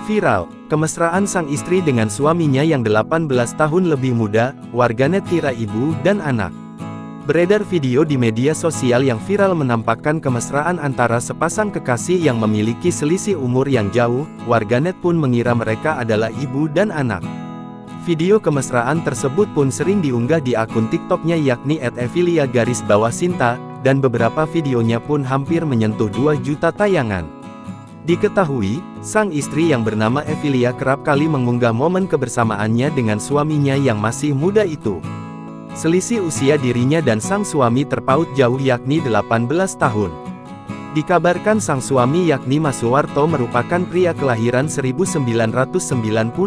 Viral, kemesraan sang istri dengan suaminya yang 18 tahun lebih muda, warganet kira ibu dan anak. Beredar video di media sosial yang viral menampakkan kemesraan antara sepasang kekasih yang memiliki selisih umur yang jauh, warganet pun mengira mereka adalah ibu dan anak. Video kemesraan tersebut pun sering diunggah di akun TikToknya yakni @evilia_sinta, dan beberapa videonya pun hampir menyentuh 2 juta tayangan. Diketahui, sang istri yang bernama Evilia kerap kali mengunggah momen kebersamaannya dengan suaminya yang masih muda itu. Selisih usia dirinya dan sang suami terpaut jauh yakni 18 tahun. Dikabarkan sang suami yakni Mas Suwarto merupakan pria kelahiran 1991.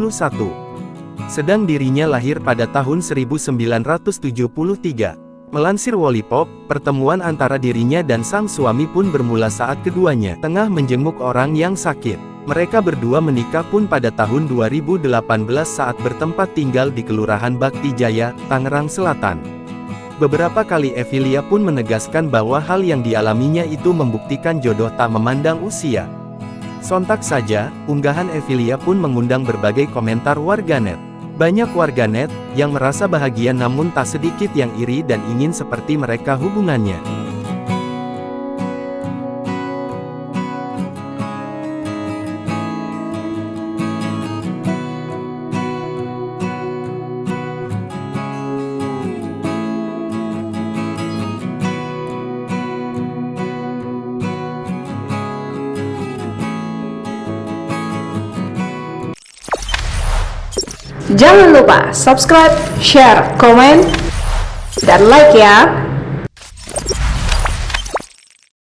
Sedang dirinya lahir pada tahun 1973. Melansir Wallipop, pertemuan antara dirinya dan sang suami pun bermula saat keduanya tengah menjenguk orang yang sakit. Mereka berdua menikah pun pada tahun 2018 saat bertempat tinggal di Kelurahan Bakti Jaya, Tangerang Selatan. Beberapa kali Evilia pun menegaskan bahwa hal yang dialaminya itu membuktikan jodoh tak memandang usia. Sontak saja, unggahan Evilia pun mengundang berbagai komentar warganet. Banyak warganet yang merasa bahagia namun tak sedikit yang iri dan ingin seperti mereka hubungannya. Jangan lupa subscribe, share, komen, dan like ya.